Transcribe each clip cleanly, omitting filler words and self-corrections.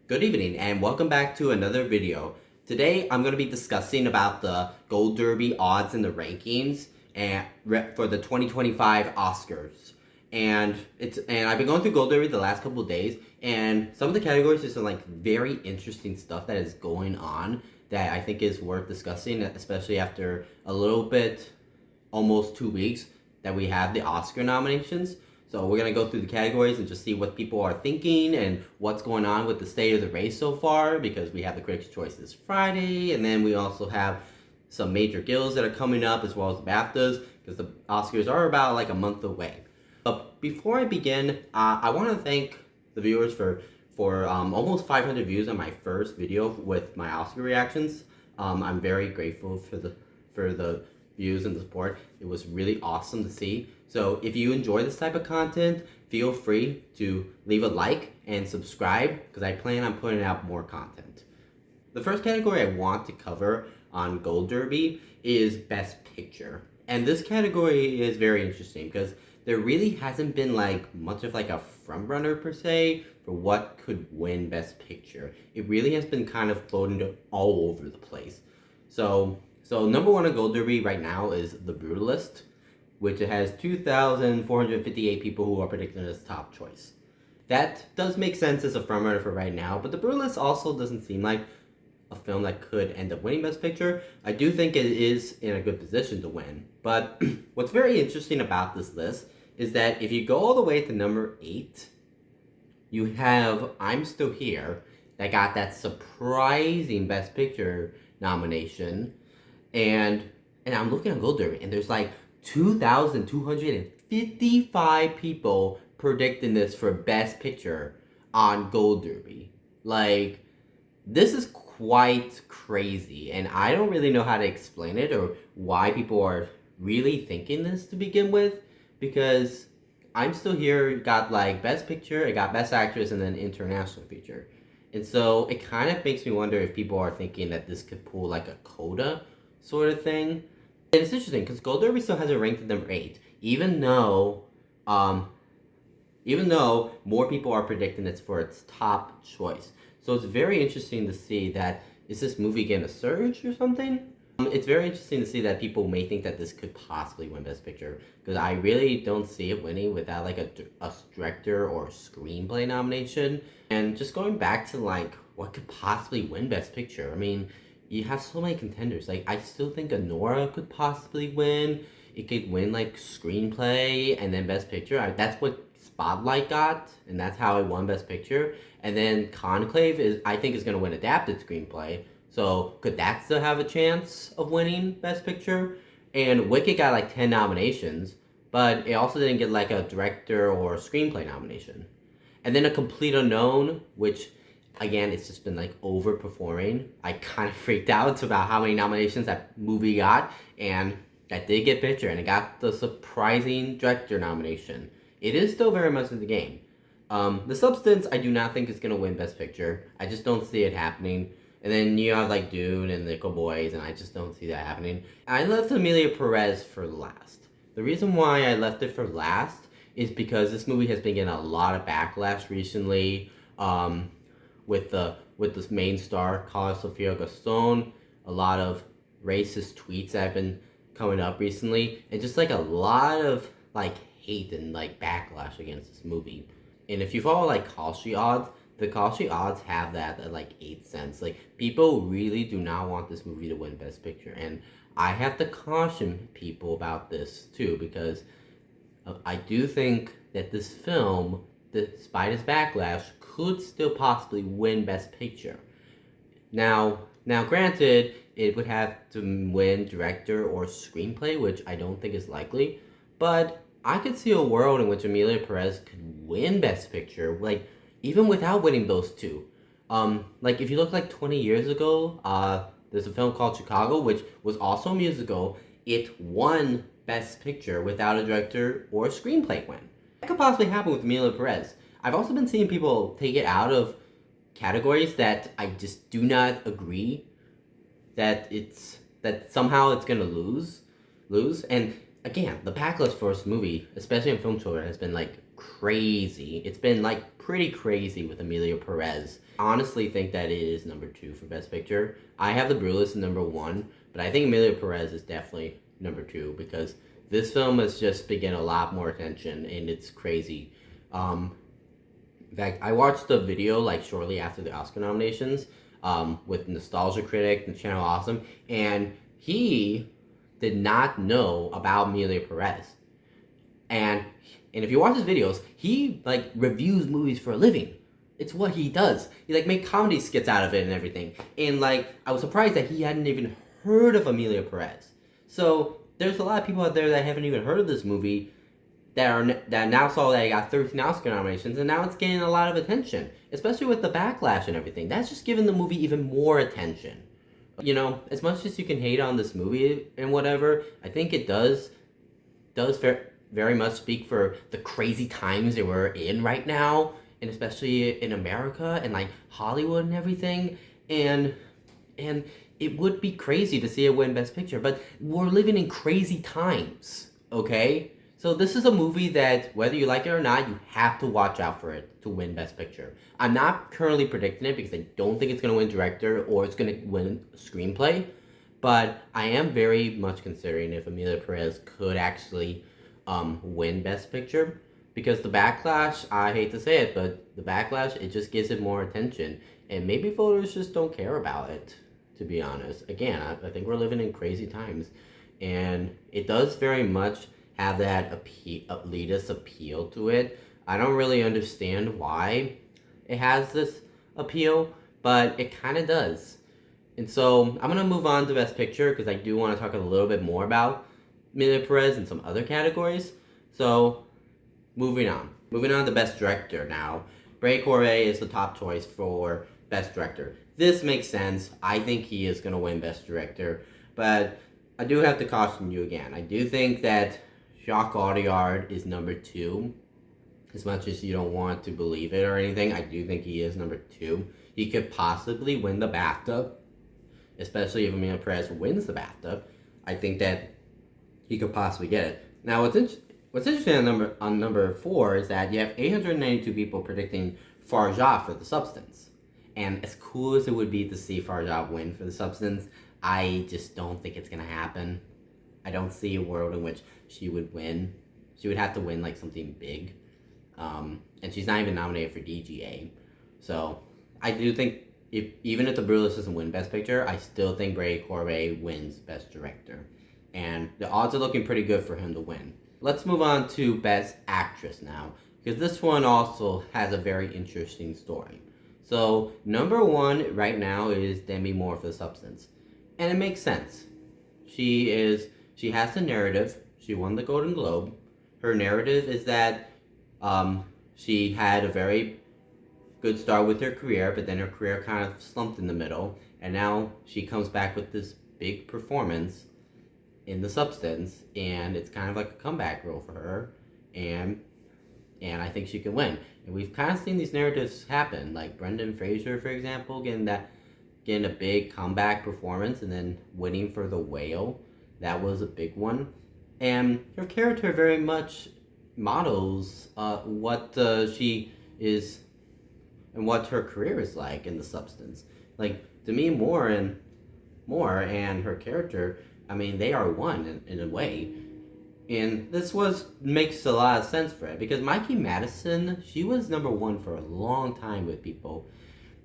Good evening and welcome back to another video. Today I'm going to be discussing about the Gold Derby odds and the rankings and for the 2025 Oscars. And I've been going through Gold Derby the last couple of days, and some of the categories is some like very interesting stuff that is going on that I think is worth discussing, especially after a little bit, almost 2 weeks that we have the Oscar nominations. So we're going to go through the categories and just see what people are thinking and what's going on with the state of the race so far, because we have the Critics' Choice this Friday, and then we also have some major guilds that are coming up, as well as the BAFTAs, because the Oscars are about like a month away. But before I begin, I want to thank the viewers for almost 500 views on my first video with my Oscar reactions. I'm very grateful for the views and the support. It was really awesome to see. So if you enjoy this type of content, feel free to leave a like and subscribe, because I plan on putting out more content. The first category I want to cover on Gold Derby is Best Picture. And this category is very interesting because there really hasn't been like much of like a frontrunner per se for what could win Best Picture. It really has been kind of floating all over the place. So number one on Gold Derby right now is The Brutalist, which has 2,458 people who are predicting as top choice. That does make sense as a frontrunner for right now, but The Brutalist also doesn't seem like a film that could end up winning Best Picture. I do think it is in a good position to win, but what's very interesting about this list is that if you go all the way to number 8, you have I'm Still Here, that got that surprising Best Picture nomination, and I'm looking at Gold Derby, and there's like 2,255 people predicting this for Best Picture on Gold Derby. Like, this is quite crazy, and I don't really know how to explain it or why people are really thinking this to begin with, because I'm Still Here got like Best Picture, it got Best Actress, and then International Feature. And so it kind of makes me wonder if people are thinking that this could pull like a coda sort of thing. And it's interesting because Gold Derby still has it ranked at number 8, even though more people are predicting it's for its top choice. So it's very interesting to see that, is this movie getting a surge or something? It's very interesting to see that people may think that this could possibly win Best Picture, because I really don't see it winning without like a director or screenplay nomination. And just going back to like what could possibly win Best Picture, I mean, you have so many contenders. Like, I still think Anora could possibly win. It could win like screenplay and then Best Picture. That's what Spotlight got, and that's how it won Best Picture. And then Conclave I think is going to win adapted screenplay. So could that still have a chance of winning Best Picture? And Wicked got like 10 nominations, but it also didn't get like a director or screenplay nomination. And then A Complete Unknown, which again, it's just been like overperforming. I kind of freaked out about how many nominations that movie got, and that did get picture, and it got the surprising director nomination. It is still very much in the game. The Substance, I do not think is going to win Best Picture. I just don't see it happening. And then you have like Dune and Nickel Boys, and I just don't see that happening. I left Emilia Perez for last. The reason why I left it for last is because this movie has been getting a lot of backlash recently. With this main star, Carla Sofia Gaston, a lot of racist tweets that have been coming up recently, and just like a lot of like hate and like backlash against this movie. And if you follow like Kalshi odds, the Kalshi odds have that at like 8 cents. Like, people really do not want this movie to win Best Picture, and I have to caution people about this too, because I do think that this film, despite its backlash, could still possibly win Best Picture. Now, granted, it would have to win director or screenplay, which I don't think is likely, but I could see a world in which Emilia Perez could win Best Picture, like, even without winning those two. Like, if you look like 20 years ago, there's a film called Chicago, which was also a musical. It won Best Picture without a director or a screenplay win. That could possibly happen with Emilia Perez. I've also been seeing people take it out of categories that I just do not agree that somehow it's gonna lose. And again, the backlash for this movie, especially in Film Twitter, has been like crazy. It's been like pretty crazy with Emilia Perez. I honestly think that it is number 2 for Best Picture. I have The Brutalist in number 1, but I think Emilia Perez is definitely number 2 because this film has just been getting a lot more attention and it's crazy. In fact, I watched the video like shortly after the Oscar nominations with Nostalgia Critic and Channel Awesome, and he did not know about Emilia Perez. And if you watch his videos, he like reviews movies for a living. It's what he does. He like make comedy skits out of it and everything. And like I was surprised that he hadn't even heard of Emilia Perez. So there's a lot of people out there that haven't even heard of this movie that now saw that he got 13 Oscar nominations, and now it's getting a lot of attention, especially with the backlash and everything. That's just giving the movie even more attention. You know, as much as you can hate on this movie and whatever, I think it does very much speak for the crazy times that we're in right now, and especially in America and like Hollywood and everything. And it would be crazy to see it win Best Picture, but we're living in crazy times, okay? So this is a movie that, whether you like it or not, you have to watch out for it to win Best Picture. I'm not currently predicting it because I don't think it's going to win director or it's going to win screenplay, but I am very much considering if Emilia Perez could actually win Best Picture, because the backlash, I hate to say it, but the backlash, it just gives it more attention, and maybe voters just don't care about it, to be honest. Again, I think we're living in crazy times, and it does very much have that elitist appeal to it. I don't really understand why it has this appeal, but it kind of does. And so I'm going to move on to Best Picture because I do want to talk a little bit more about Emilia Perez and some other categories. So moving on. Moving on to Best Director now. Bray Corbet is the top choice for Best Director. This makes sense. I think he is going to win Best Director, but I do have to caution you again. I do think that Jacques Audiard is number 2. As much as you don't want to believe it or anything, I do think he is number 2. He could possibly win the BAFTA, especially if Emilia Perez wins the BAFTA. I think that he could possibly get it. Now, what's interesting on number 4 is that you have 892 people predicting Farjah for The Substance. And as cool as it would be to see Farjah win for The Substance, I just don't think it's going to happen. I don't see a world in which she would win. She would have to win like something big. And she's not even nominated for DGA. So I do think even if The Brutalist doesn't win Best Picture, I still think Bray Corbet wins Best Director. And the odds are looking pretty good for him to win. Let's move on to Best Actress now, because this one also has a very interesting story. So number 1 right now is Demi Moore for The Substance. And it makes sense. She has the narrative. She won the Golden Globe. Her narrative is that she had a very good start with her career, but then her career kind of slumped in the middle, and now she comes back with this big performance in The Substance, and it's kind of like a comeback role for her, and I think she can win. And we've kind of seen these narratives happen, like Brendan Fraser, for example, getting a big comeback performance and then winning for The Whale. That was a big one. And her character very much models what she is and what her career is like in The Substance. Like, Demi Moore and her character, I mean, they are one in a way. And this makes a lot of sense for it, because Mikey Madison, she was number 1 for a long time with people.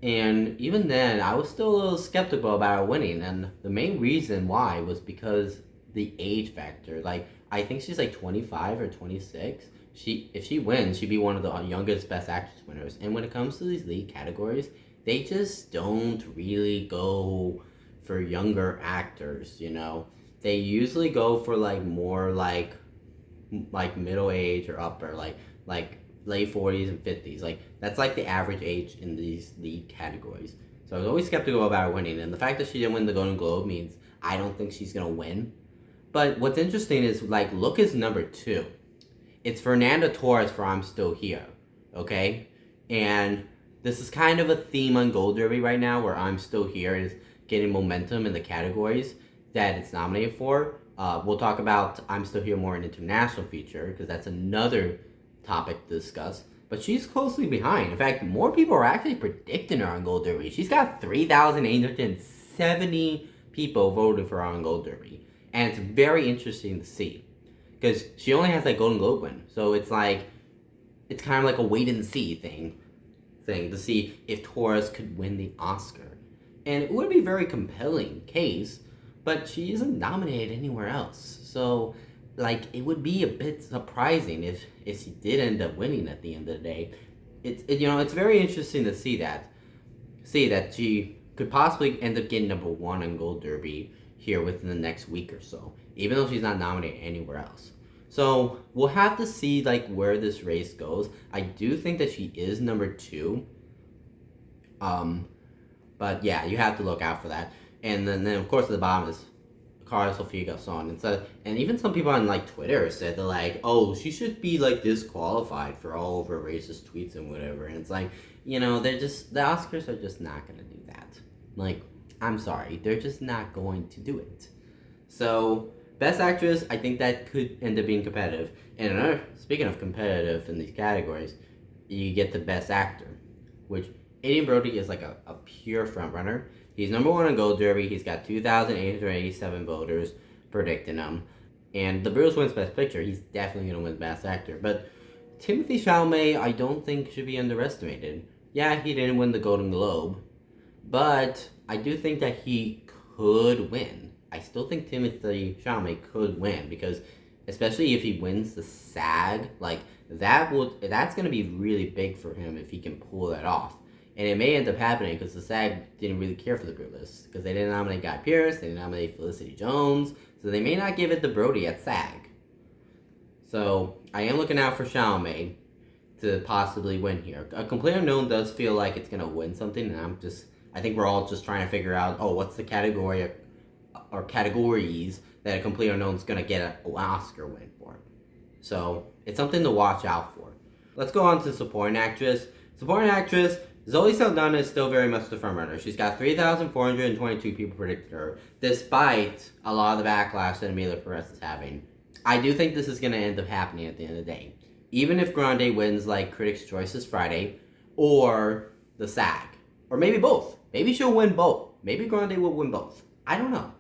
And even then, I was still a little skeptical about her winning. And the main reason why was because the age factor. Like, I think she's like 25 or 26. If she wins, she'd be one of the youngest Best Actress winners. And when it comes to these lead categories, they just don't really go for younger actors, you know? They usually go for like more like middle age or upper, like late 40s and 50s. Like, that's like the average age in these lead categories. So I was always skeptical about her winning, and the fact that she didn't win the Golden Globe means I don't think she's gonna win. But what's interesting is, like, look is number 2. It's Fernanda Torres for I'm Still Here, okay? And this is kind of a theme on Gold Derby right now, where I'm Still Here is getting momentum in the categories that it's nominated for. We'll talk about I'm Still Here more in international feature, because that's another topic to discuss, but she's closely behind. In fact, more people are actually predicting her on Gold Derby. She's got 3,870 people voted for her on Gold Derby, and it's very interesting to see because she only has that Golden Globe win, so it's like it's kind of like a wait and see thing to see if Torres could win the Oscar, and it would be a very compelling case, but she isn't nominated anywhere else, so like it would be a bit surprising if she did end up winning at the end of the day. It's very interesting to see that she could possibly end up getting number one on Gold Derby here within the next week or so, even though she's not nominated anywhere else. So we'll have to see like where this race goes. I do think that she is number two. But yeah, you have to look out for that. And then of course at the bottom is Cara Sofia Gasson. And even some people on like Twitter said they're like, oh, she should be like disqualified for all of her racist tweets and whatever. And it's like, the Oscars are just not gonna do that. Like, I'm sorry, they're just not going to do it. So Best Actress, I think that could end up being competitive. And speaking of competitive in these categories, you get the Best Actor, which Adrien Brody is like a pure frontrunner. He's number one on Gold Derby. He's got 2,887 voters predicting him. And the Bruce wins Best Picture. He's definitely going to win Best Actor. But Timothée Chalamet, I don't think should be underestimated. Yeah, he didn't win the Golden Globe, but I do think that he could win. I still think Timothée Chalamet could win because, especially if he wins the SAG, like that's going to be really big for him if he can pull that off. And it may end up happening because the SAG didn't really care for the group list because they didn't nominate Guy Pearce, they didn't nominate Felicity Jones, so they may not give it to Brody at SAG. So I am looking out for Chalamet to possibly win here. A Complete Unknown does feel like it's gonna win something, and I think we're all just trying to figure out, what's the category or categories that A Complete Unknown's gonna get an Oscar win for. So it's something to watch out for. Let's go on to Supporting Actress. Supporting Actress, Zoe Saldana is still very much the frontrunner. She's got 3,422 people predicted her, despite a lot of the backlash that Emilia Perez is having. I do think this is going to end up happening at the end of the day. Even if Grande wins like Critics' Choice this Friday, or the SAG, or maybe both. Maybe she'll win both. Maybe Grande will win both. I don't know.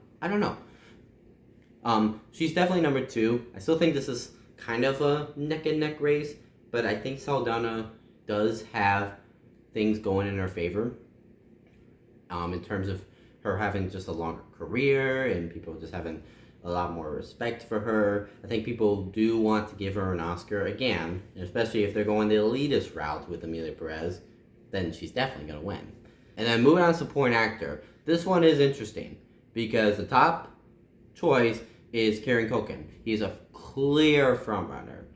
She's definitely number two. I still think this is kind of a neck and neck race, but I think Saldana does have things going in her favor, in terms of her having just a longer career and people just having a lot more respect for her. I think people do want to give her an Oscar again, and especially if they're going the elitist route with Emilia Perez, then she's definitely going to win. And then moving on to Supporting Actor. This one is interesting because the top choice is Kieran Culkin. He's a clear frontrunner.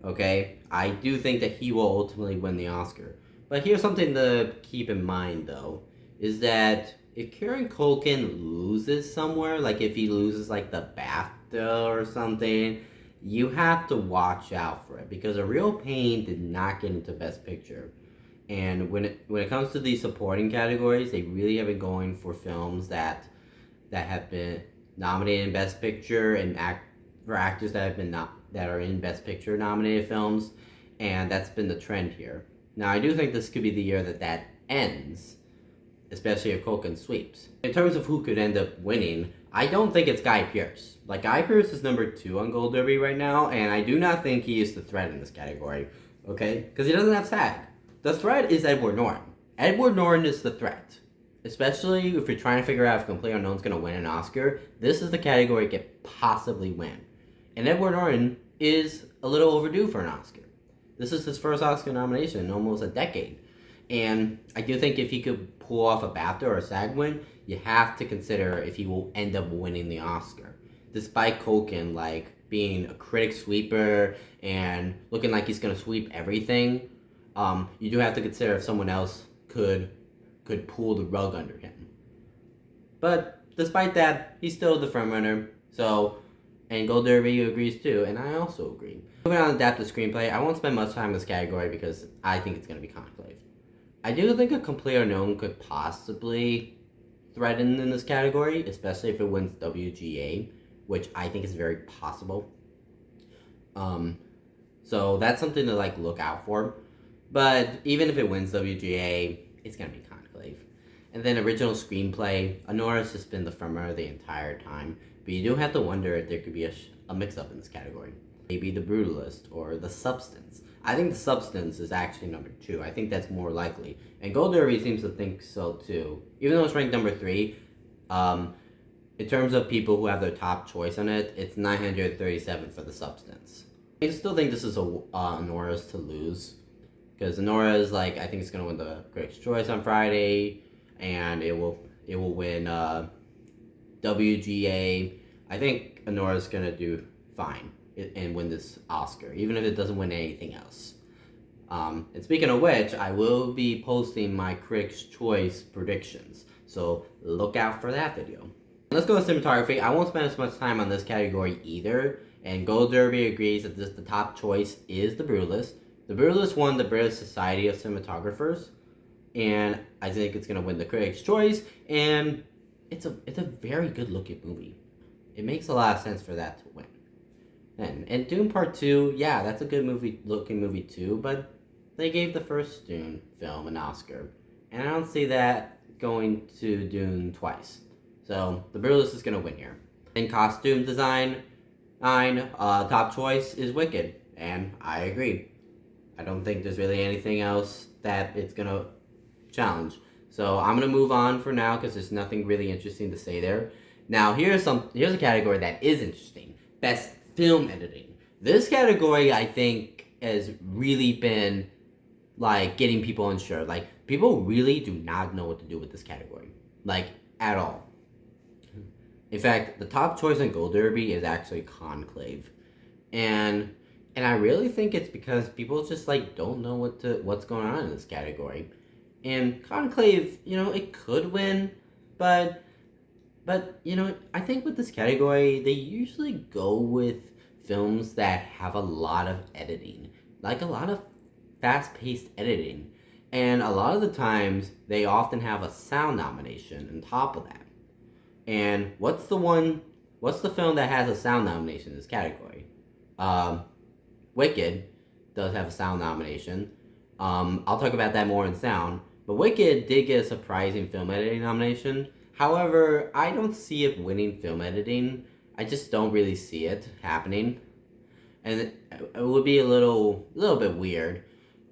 Okay? I do think that he will ultimately win the Oscar. But here's something to keep in mind, though, is that if Kieran Culkin loses somewhere, like if he loses like the BAFTA or something, you have to watch out for it because A Real Pain did not get into Best Picture. And when it comes to these supporting categories, they really have been going for films that have been nominated in Best Picture and for actors that are in Best Picture nominated films, and that's been the trend here. Now, I do think this could be the year that ends, especially if Culkin sweeps. In terms of who could end up winning, I don't think it's Guy Pearce. Like, Guy Pearce is number 2 on Gold Derby right now, and I do not think he is the threat in this category, okay? Because he doesn't have SAG. The threat is Edward Norton. Edward Norton is the threat. Especially if you're trying to figure out if Complete Unknown's going to win an Oscar, this is the category he could possibly win. And Edward Norton is a little overdue for an Oscar. This is his first Oscar nomination in almost a decade. And I do think if he could pull off a BAFTA or a SAG win, you have to consider if he will end up winning the Oscar. Despite Culkin, like, being a critic sweeper and looking like he's going to sweep everything, you do have to consider if someone else could pull the rug under him. But despite that, he's still the frontrunner. So, and Gold Derby agrees too, and I also agree. Moving on to adapted screenplay, I won't spend much time in this category because I think it's going to be Conclave. I do think A Complete Unknown could possibly threaten in this category, especially if it wins WGA, which I think is very possible. So that's something to like look out for. But even if it wins WGA, it's gonna be Conclave. And then original screenplay, Honora's just been the frontrunner the entire time. But you do have to wonder if there could be a mix-up in this category. Maybe The Brutalist or The Substance. I think The Substance is actually number 2. I think that's more likely. And Gold Derby seems to think so too. Even though it's ranked number 3, in terms of people who have their top choice on it, it's 937 for The Substance. I still think this is Honora's to lose. Because Honora is like, I think it's going to win the Critics' Choice on Friday. And it will win WGA. I think Honora's going to do fine and win this Oscar, even if it doesn't win anything else. And speaking of which, I will be posting my Critics' Choice predictions, so look out for that video. Let's go to cinematography. I won't spend as much time on this category either, and Gold Derby agrees that the top choice is The Brutalist. The Brutalist won the British Society of Cinematographers, and I think it's going to win the Critics' Choice, and it's a very good looking movie. It makes a lot of sense for that to win. And Dune Part 2, yeah, that's a good looking movie too, but they gave the first Dune film an Oscar. And I don't see that going to Dune twice. So, The Brutalist is going to win here. In costume design, top choice is Wicked, and I agree. I don't think there's really anything else that it's going to challenge. So, I'm going to move on for now because there's nothing really interesting to say there. Now, here's a category that is interesting. Best Film Editing. This category, I think, has really been, like, getting people unsure. Like, people really do not know what to do with this category. Like, at all. In fact, the top choice in Gold Derby is actually Conclave. And I really think it's because people just, like, don't know what's going on in this category. And Conclave, it could win, but I think with this category, they usually go with films that have a lot of editing. Like a lot of fast-paced editing. And a lot of the times, they often have a sound nomination on top of that. And what's the film that has a sound nomination in this category? Wicked does have a sound nomination. I'll talk about that more in sound. But Wicked did get a surprising film editing nomination. However, I don't see it winning film editing. I just don't really see it happening. And it would be a little bit weird.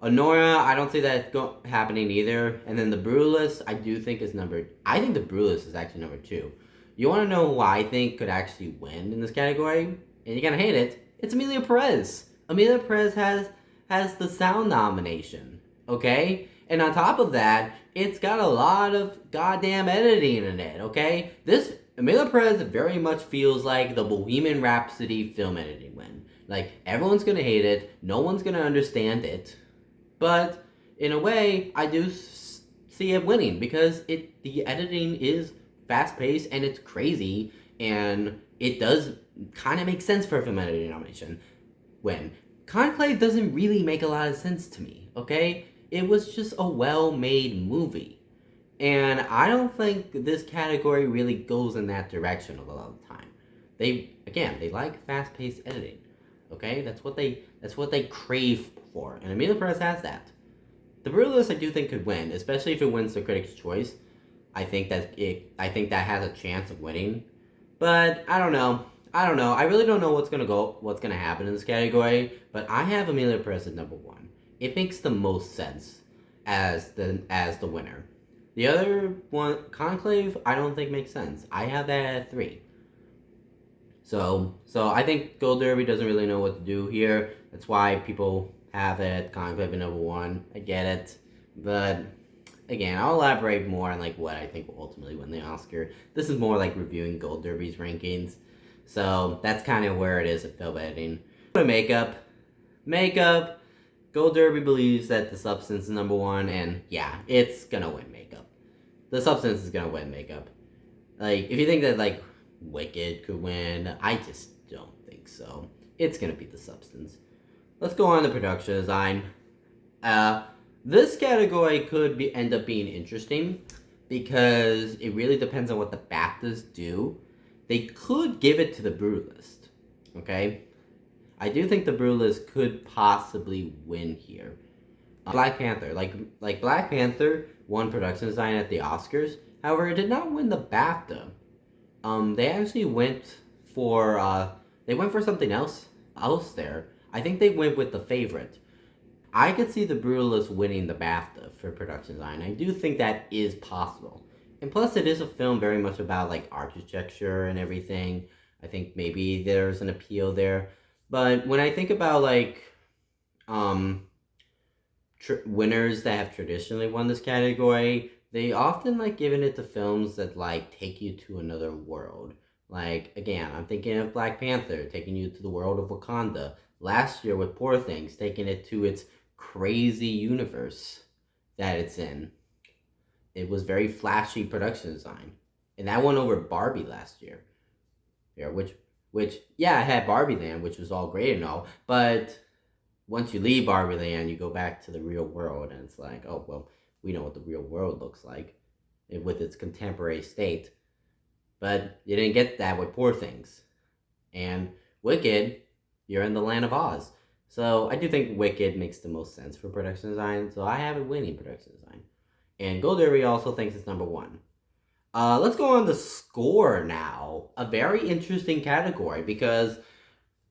Honora, I don't see that happening either. And then The Brutalist, I think The Brutalist is actually number 2. You want to know who I think could actually win in this category? And you're going to hate it. It's Emilia Perez. Emilia Perez has the sound nomination. Okay? And on top of that, it's got a lot of goddamn editing in it, okay? This Emilia Perez very much feels like the Bohemian Rhapsody film editing win. Like, everyone's gonna hate it, no one's gonna understand it, but in a way, I do see it winning because the editing is fast-paced and it's crazy, and it does kind of make sense for a film editing nomination win. Conclave doesn't really make a lot of sense to me, okay? It was just a well-made movie. And I don't think this category really goes in that direction a lot of the time. They like fast-paced editing. Okay? That's what they crave for. And Emilia Perez has that. The Brutalist I do think could win, especially if it wins the Critics' Choice. I think that has a chance of winning. But I don't know. I really don't know what's gonna happen in this category, but I have Emilia Perez at number 1. It makes the most sense as the winner. The other one, Conclave, I don't think makes sense. I have that at 3. So I think Gold Derby doesn't really know what to do here. That's why people have it Conclave at number 1. I get it, but again, I'll elaborate more on like what I think will ultimately win the Oscar. This is more like reviewing Gold Derby's rankings, so that's kind of where it is at film editing. Makeup. Gold Derby believes that The Substance is number 1, and yeah, it's gonna win makeup. The Substance is gonna win makeup. Like, if you think that, like, Wicked could win, I just don't think so. It's gonna be The Substance. Let's go on to production design. This category could end up being interesting because it really depends on what the BAFTAs do. They could give it to The Brutalist, okay? I do think the Brutalist could possibly win here. Black Panther, like Black Panther won production design at the Oscars. However, it did not win the BAFTA. They actually went for something else there. I think they went with The Favorite. I could see The Brutalist winning the BAFTA for production design. I do think that is possible. And plus, it is a film very much about like architecture and everything. I think maybe there's an appeal there. But when I think about like um, winners that have traditionally won this category, they often like giving it to films that like take you to another world. Like again, I'm thinking of Black Panther taking you to the world of Wakanda. Last year with Poor Things taking it to its crazy universe that it's in. It was very flashy production design, and that won over Barbie last year. Yeah, which yeah, it had Barbie Land, which was all great and all, but once you leave Barbie Land, you go back to the real world, and it's like, oh well, we know what the real world looks like, with its contemporary state. But you didn't get that with Poor Things, and Wicked, you're in the land of Oz. So I do think Wicked makes the most sense for production design. So I have it winning production design, and Gold Derby also thinks it's number one. Let's go on the score now. A very interesting category because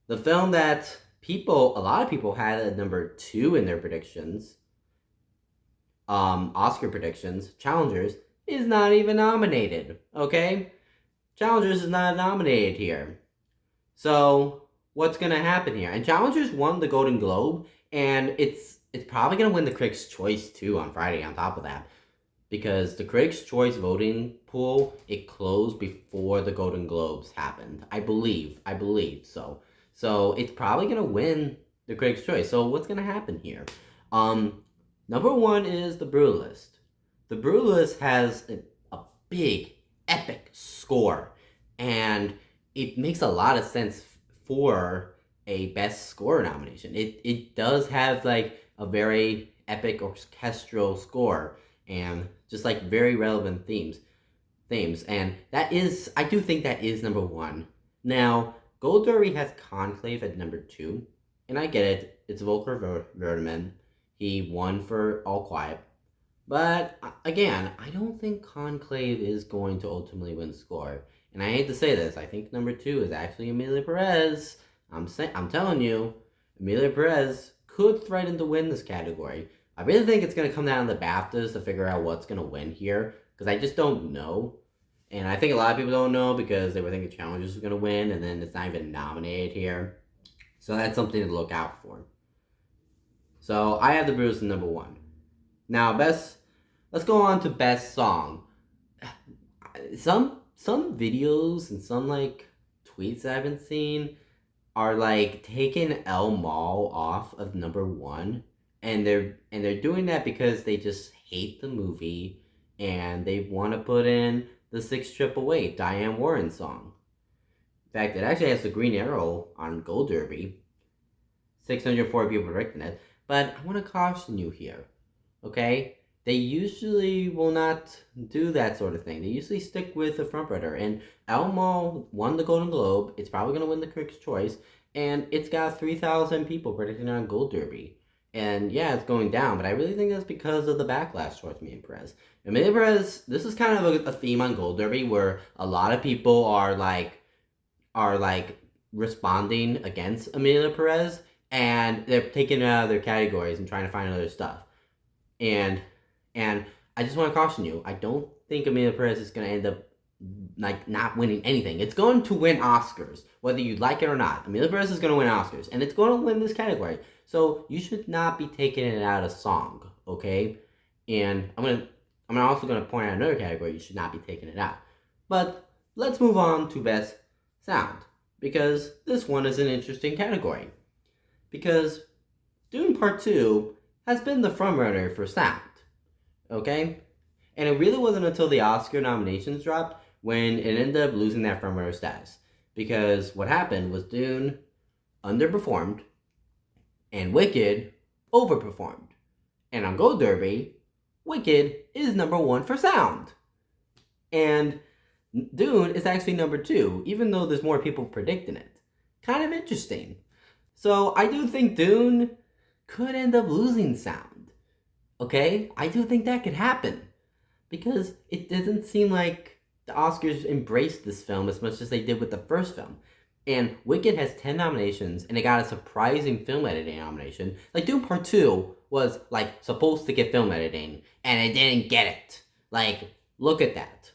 the film that a lot of people had at number two in their predictions, Oscar predictions, Challengers, is not even nominated. Okay, Challengers is not nominated here. So what's gonna happen here? And Challengers won the Golden Globe, and it's probably gonna win the Critics' Choice too on Friday. On top of that, because the Critics' Choice voting pool it closed before the Golden Globes happened. I believe so. So it's probably gonna win the Critics' Choice. So what's gonna happen here? Number one is The Brutalist. The Brutalist has a big, epic score, and it makes a lot of sense for a Best Score nomination. It does have like a very epic orchestral score and just like very relevant themes, and I do think that is number one. Now, Gold Derby has Conclave at number two, and I get it. It's Volker Verdeman. He won for All Quiet. But again, I don't think Conclave is going to ultimately win the score. And I hate to say this, I think number two is actually Emilia Perez. I'm telling you, Emilia Perez could threaten to win this category. I really think it's going to come down to the BAFTAs to figure out what's going to win here, because I just don't know. And I think a lot of people don't know because they were thinking Challengers was going to win, and then it's not even nominated here. So that's something to look out for. So I have The Bruce in number one. Now, let's go on to Best Song. Some videos and some like tweets that I've been seeing are like taking El Mal off of number one, and they're doing that because they just hate the movie and they want to put in the 6888 Diane Warren song. In fact, it actually has the Green Arrow on Gold Derby. 604 people predicting it, but I want to caution you here, okay? They usually will not do that sort of thing. They usually stick with the frontrunner. And El Mal won the Golden Globe. It's probably going to win the Critics' Choice. And it's got 3,000 people predicting on Gold Derby. And yeah, it's going down. But I really think that's because of the backlash towards Emilia Perez. Emilia Perez, this is kind of a theme on Gold Derby where a lot of people are like responding against Emilia Perez. And they're taking it out of their categories and trying to find other stuff. And I just want to caution you, I don't think Emilia Perez is going to end up like not winning anything. It's going to win Oscars, whether you like it or not. Emilia Perez is going to win Oscars, and it's going to win this category. So you should not be taking it out of song, okay? And I'm also going to point out another category you should not be taking it out. But let's move on to Best Sound, because this one is an interesting category. Because Dune Part 2 has been the frontrunner for sound. Okay? And it really wasn't until the Oscar nominations dropped when it ended up losing that frontrunner status. Because what happened was Dune underperformed and Wicked overperformed. And on Gold Derby, Wicked is number one for sound. And Dune is actually number two, even though there's more people predicting it. Kind of interesting. So I do think Dune could end up losing sound. Okay? I do think that could happen. Because it doesn't seem like the Oscars embraced this film as much as they did with the first film. And Wicked has 10 nominations, and it got a surprising film editing nomination. Like, Dune Part 2 was, like, supposed to get film editing, and it didn't get it. Like, look at that.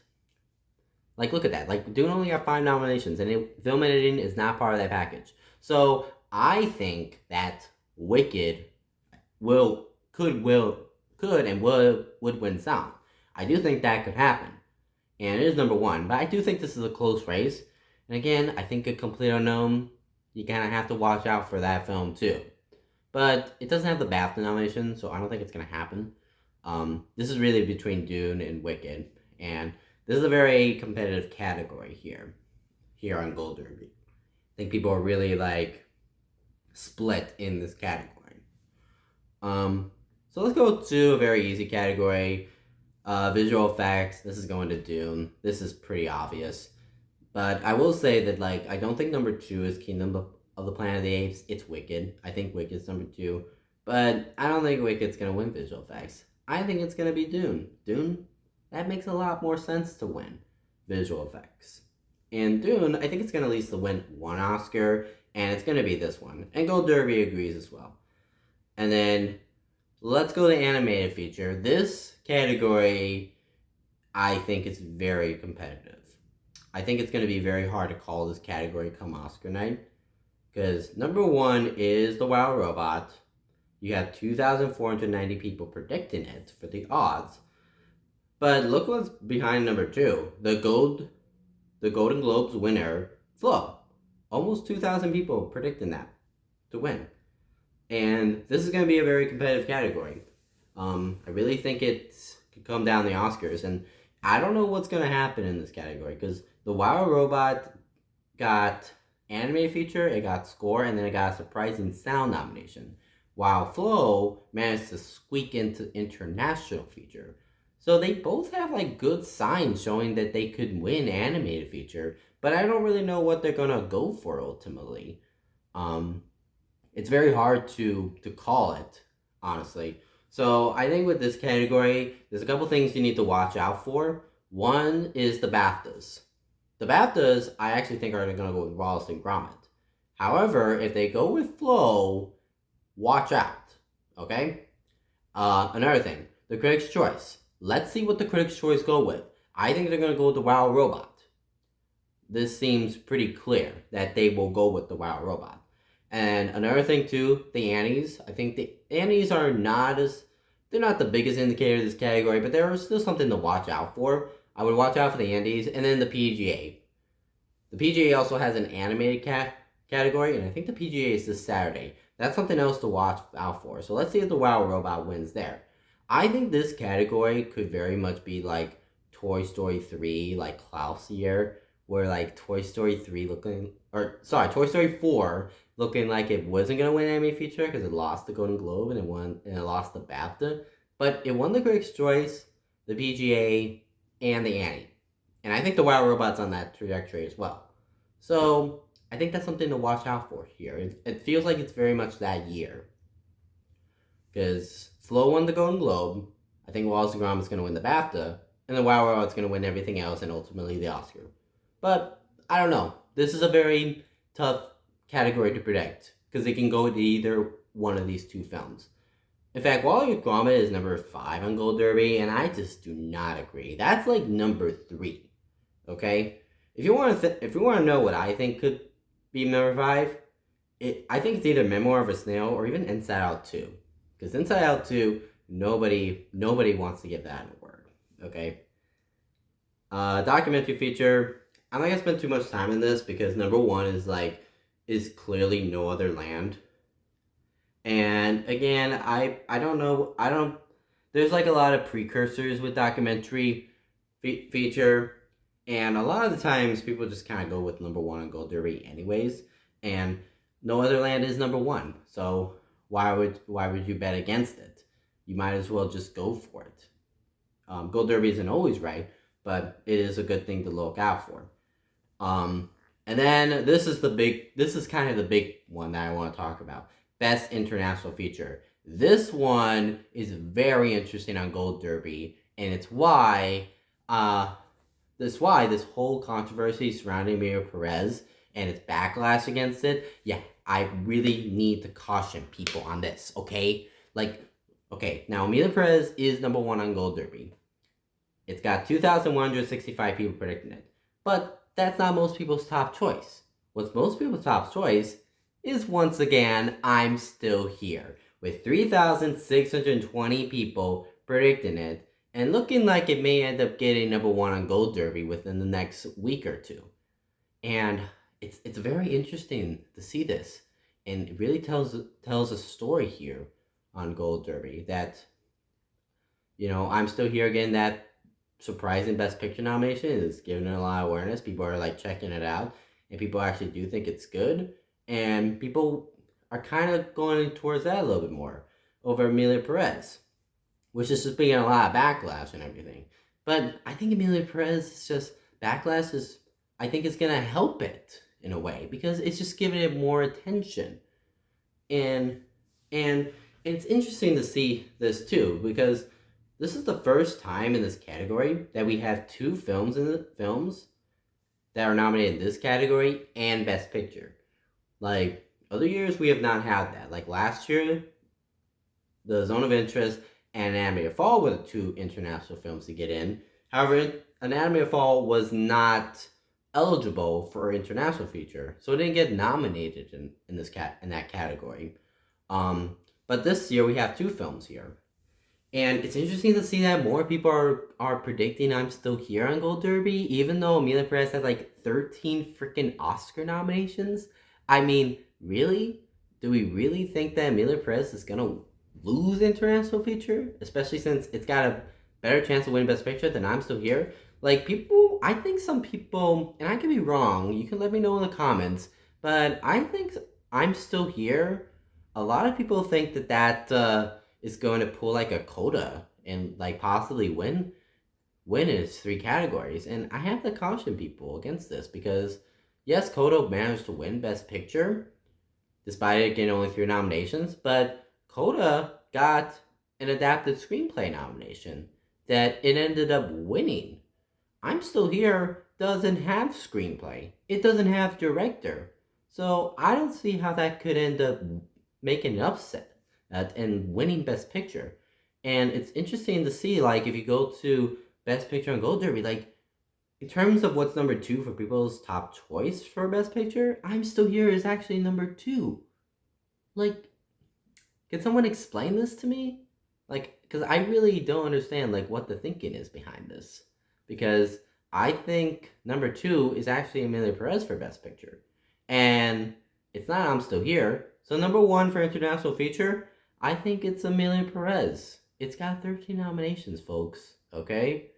Like, look at that. Like, Dune only got 5 nominations, and film editing is not part of that package. So, I think that Wicked could and would win sound. I do think that could happen. And it is number one. But I do think this is a close race. And again, I think A Complete Unknown, you kind of have to watch out for that film too. But it doesn't have the BAFTA nomination, so I don't think it's going to happen. This is really between Dune and Wicked. And this is a very competitive category here on Gold Derby. I think people are really like split in this category. So let's go to a very easy category. Visual effects. This is going to Dune. This is pretty obvious. But I will say that, like, I don't think number 2 is Kingdom of the Planet of the Apes. It's Wicked. I think Wicked's number 2. But I don't think Wicked's going to win visual effects. I think it's going to be Dune. Dune, that makes a lot more sense to win visual effects. And Dune, I think it's going to at least win one Oscar, and it's going to be this one. And Gold Derby agrees as well. And then let's go to animated feature. This category, I think, is very competitive. I think it's going to be very hard to call this category come Oscar night. Because number 1 is The Wild Robot. You have 2,490 people predicting it for the odds. But look what's behind number 2. The Golden Globes winner, Flow. Almost 2,000 people predicting that to win. And this is going to be a very competitive category. I really think it could come down the Oscars. And I don't know what's going to happen in this category. Because The Wild Robot got animated feature, it got score, and then it got a surprising sound nomination. While Flow managed to squeak into international feature. So they both have like good signs showing that they could win animated feature. But I don't really know what they're going to go for ultimately. It's very hard to call it, honestly. So I think with this category, there's a couple things you need to watch out for. One is the BAFTAs. The BAFTAs, I actually think are going to go with Wallace and Gromit. However, if they go with Flow, watch out, okay? Another thing, the Critics' Choice. Let's see what the Critics' Choice go with. I think they're going to go with the Wild Robot. This seems pretty clear that they will go with the Wild Robot. And another thing too, the Annies. I think the Annies are they're not the biggest indicator of this category, but they're still something to watch out for. I would watch out for the Annies, and then the PGA. The PGA also has an animated category, and I think the PGA is this Saturday. That's something else to watch out for. So let's see if the Wild Robot wins there. I think this category could very much be like Toy Story 3, like Klaus year, where like Toy Story 4 looking like it wasn't going to win Emmy feature because it lost the Golden Globe and it lost the BAFTA. But it won the Critics' Choice, the PGA, and the Annie. And I think the Wild Robot's on that trajectory as well. So I think that's something to watch out for here. It feels like it's very much that year. Because Flow won the Golden Globe. I think Wallace and Gromit is going to win the BAFTA. And the Wild Robot's going to win everything else and ultimately the Oscar. But I don't know. This is a very tough category to predict because it can go to either one of these two films. In fact, Wallace and Gromit is number 5 on Gold Derby, and I just do not agree. That's like number 3. Okay, if you want to know what I think could be number 5, I think it's either Memoir of a Snail or even Inside Out 2, because Inside Out 2, nobody wants to give that an award. Okay, documentary feature. I'm not gonna spend too much time in this because number 1 is clearly No Other Land. And again, I don't know. There's like a lot of precursors with documentary feature, and a lot of the times people just kind of go with number 1 on Gold Derby anyways. And No Other Land is number 1, so why would you bet against it? You might as well just go for it. Gold Derby isn't always right, but it is a good thing to look out for. And And then this is kind of the big one that I want to talk about. Best International Feature. This one is very interesting on Gold Derby, and it's uh, why this whole controversy surrounding Emilia Perez and its backlash against it. Yeah, I really need to caution people on this, okay? Like, okay, now Emilia Perez is number one on Gold Derby. It's got 2,165 people predicting it. But that's not most people's top choice. What's most people's top choice is, once again, I'm Still Here, with 3,620 people predicting it, and looking like it may end up getting number one on Gold Derby within the next week or two. And it's very interesting to see this, and it really tells a story here on Gold Derby that, I'm Still Here again, that surprising Best Picture nomination is giving it a lot of awareness. People are like checking it out, and people actually do think it's good, and people are kind of going towards that a little bit more over Emilia Perez, which is just being a lot of backlash and everything. But I think Emilia Perez is just backlash is I think it's gonna help it in a way because it's just giving it more attention, and and it's interesting to see this too because this is the first time in this category that we have two films that are nominated in this category and Best Picture. Like other years, we have not had that. Like last year, The Zone of Interest and Anatomy of Fall were the two international films to get in. However, Anatomy of Fall was not eligible for international feature, so it didn't get nominated in that category. But this year we have two films here. And it's interesting to see that more people are predicting I'm Still Here on Gold Derby, even though Emilia Perez has like 13 freaking Oscar nominations. I mean, really? Do we really think that Emilia Perez is gonna lose international feature? Especially since it's got a better chance of winning Best Picture than I'm Still Here? Like, I think some people, and I could be wrong, you can let me know in the comments, but I think I'm Still Here. A lot of people think that is going to pull like a Coda and like possibly win in its three categories. And I have to caution people against this because yes, Coda managed to win Best Picture despite it getting only three nominations, but Coda got an adapted screenplay nomination that it ended up winning. I'm Still Here doesn't have screenplay. It doesn't have director. So I don't see how that could end up making an upset and winning Best Picture. And it's interesting to see, like, if you go to Best Picture and Gold Derby, like, in terms of what's number two for people's top choice for Best Picture, I'm Still Here is actually number two. Like, can someone explain this to me? Like, because I really don't understand, like, what the thinking is behind this. Because I think number two is actually Emilia Perez for Best Picture. And it's not I'm Still Here. So number one for International Feature, I think it's Emilia Perez. It's got 13 nominations, folks. Okay?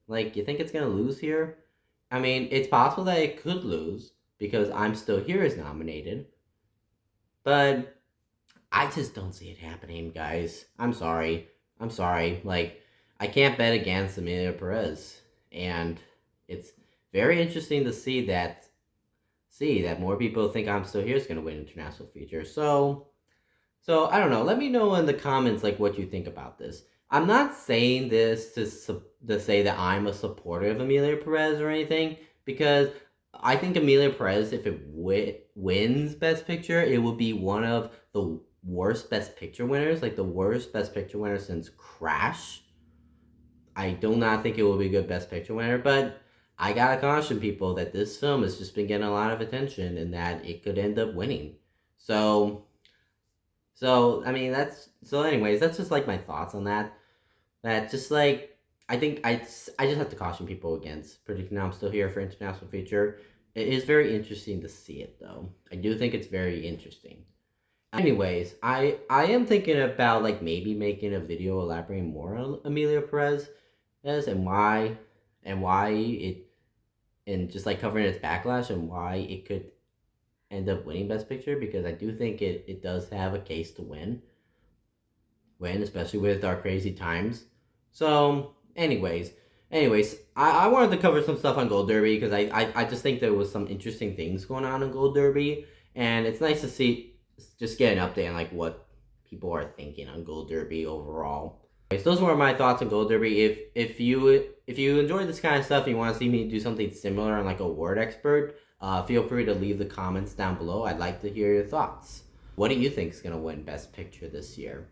Like, you think it's going to lose here? I mean, it's possible that it could lose because I'm Still Here is nominated. But I just don't see it happening, guys. I'm sorry. Like, I can't bet against Emilia Perez. And it's very interesting to see that more people think I'm Still Here is going to win international feature. So I don't know. Let me know in the comments like what you think about this. I'm not saying this to say that I'm a supporter of Emilia Perez or anything, because I think Emilia Perez, if it wins Best Picture, it will be one of the worst Best Picture winners, like the worst Best Picture winner since Crash. I do not think it will be a good Best Picture winner, but I gotta caution people that this film has just been getting a lot of attention and that it could end up winning. So I mean, anyways, that's just like my thoughts on that. That just like, I think I just have to caution people against predicting I'm Still Here for international feature. It is very interesting to see it though. I do think it's very interesting. Anyways, I am thinking about like maybe making a video elaborating more on Emilia Perez and why it, and just like covering its backlash and why it could end up winning Best Picture, because I do think it does have a case to win, especially with our crazy times. So anyways, Anyways, I wanted to cover some stuff on Gold Derby because I just think there was some interesting things going on in Gold Derby, and it's nice to see just get an update on like what people are thinking on Gold Derby overall. So those were my thoughts on Gold Derby. If you enjoy this kind of stuff and you want to see me do something similar on like a word expert, feel free to leave the comments down below. I'd like to hear your thoughts. What do you think is gonna win Best Picture this year?